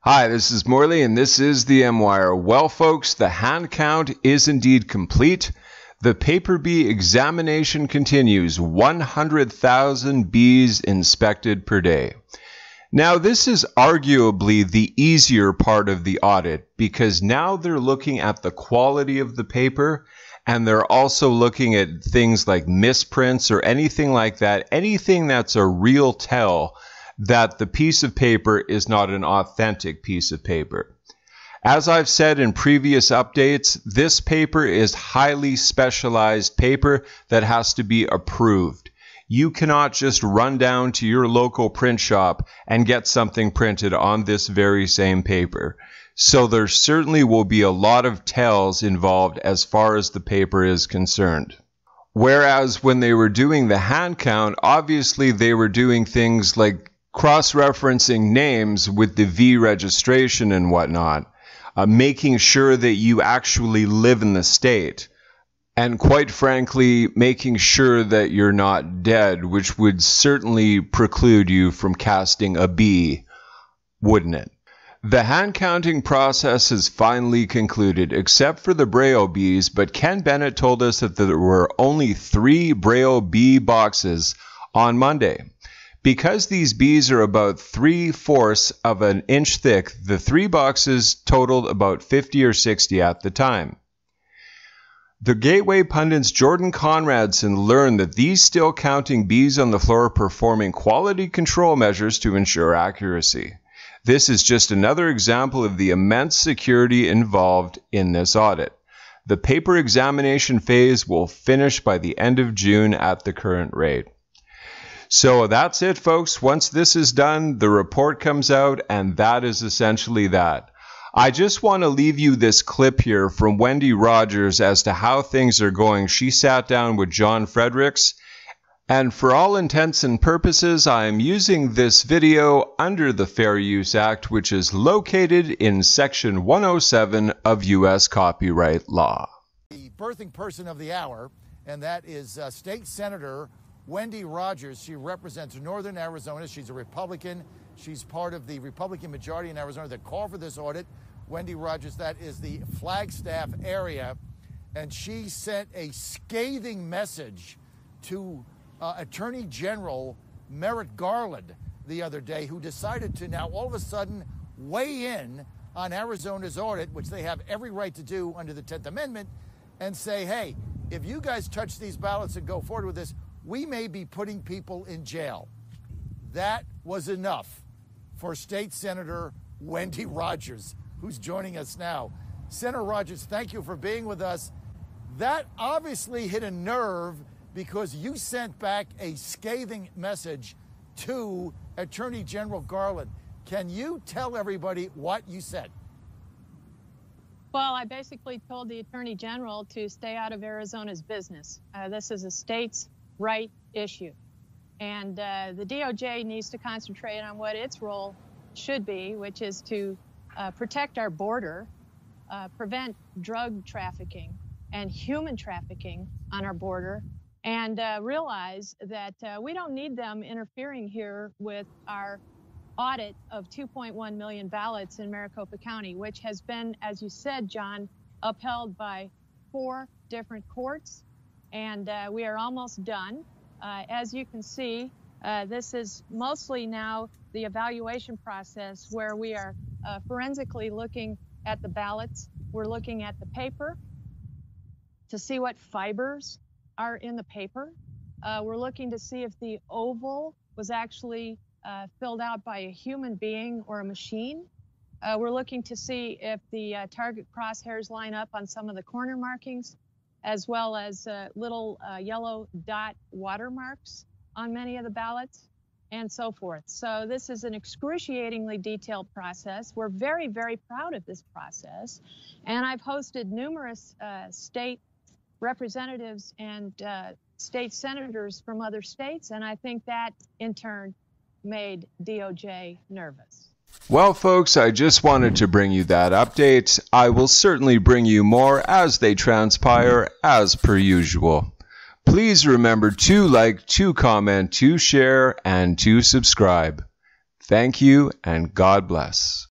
Hi, this is Morley, and this is the M-Wire. Well, folks, the hand count is indeed complete. The paper bee examination continues. 100,000 bees inspected per day. Now, this is arguably the easier part of the audit because now they're looking at the quality of the paper, and they're also looking at things like misprints or anything like that, anything that's a real tell that the piece of paper is not an authentic piece of paper. As I've said in previous updates, this paper is highly specialized paper that has to be approved. You cannot just run down to your local print shop and get something printed on this very same paper. So there certainly will be a lot of tells involved as far as the paper is concerned. Whereas when they were doing the hand count, obviously they were doing things like cross-referencing names with the V registration and whatnot, making sure that you actually live in the state, and quite frankly, making sure that you're not dead, which would certainly preclude you from casting a bee, wouldn't it? The hand counting process is finally concluded, except for the Braille bees, but Ken Bennett told us that there were only 3 Braille bee boxes on Monday. Because these bees are about 3/4 of an inch thick, the 3 boxes totaled about 50 or 60 at the time. The Gateway pundit's Jordan Conradson learned that these still counting bees on the floor are performing quality control measures to ensure accuracy. This is just another example of the immense security involved in this audit. The paper examination phase will finish by the end of June at the current rate. So that's it, folks. Once this is done, the report comes out, and that is essentially that. I just want to leave you this clip here from Wendy Rogers as to how things are going. She sat down with John Fredericks, and for all intents and purposes, I am using this video under the Fair Use Act, which is located in Section 107 of U.S. copyright law. The birthing person of the hour, and that is State Senator Wendy Rogers. She represents Northern Arizona. She's a Republican. She's part of the Republican majority in Arizona that called for this audit. Wendy Rogers, that is the Flagstaff area. And she sent a scathing message to Attorney General Merrick Garland the other day, who decided to now all of a sudden weigh in on Arizona's audit, which they have every right to do under the 10th Amendment, and say, hey, if you guys touch these ballots and go forward with this, we may be putting people in jail. That was enough for State Senator Wendy Rogers, who's joining us now. Senator Rogers, thank you for being with us. That obviously hit a nerve because you sent back a scathing message to Attorney General Garland. Can you tell everybody what you said? Well, I basically told the Attorney General to stay out of Arizona's business. This is a state's right issue. And the DOJ needs to concentrate on what its role should be, which is to protect our border, prevent drug trafficking and human trafficking on our border, and realize that we don't need them interfering here with our audit of 2.1 million ballots in Maricopa County, which has been, as you said, John, upheld by 4 different courts. And we are almost done. As you can see, this is mostly now the evaluation process where we are forensically looking at the ballots. We're looking at the paper to see what fibers are in the paper. We're looking to see if the oval was actually filled out by a human being or a machine. We're looking to see if the target crosshairs line up on some of the corner markings, as well as little yellow dot watermarks on many of the ballots, and so forth. So this is an excruciatingly detailed process. We're very, very proud of this process. And I've hosted numerous state representatives and state senators from other states, and I think that, in turn, made DOJ nervous. Well, folks, I just wanted to bring you that update. I will certainly bring you more as they transpire, as per usual. Please remember to like, to comment, to share, and to subscribe. Thank you, and God bless.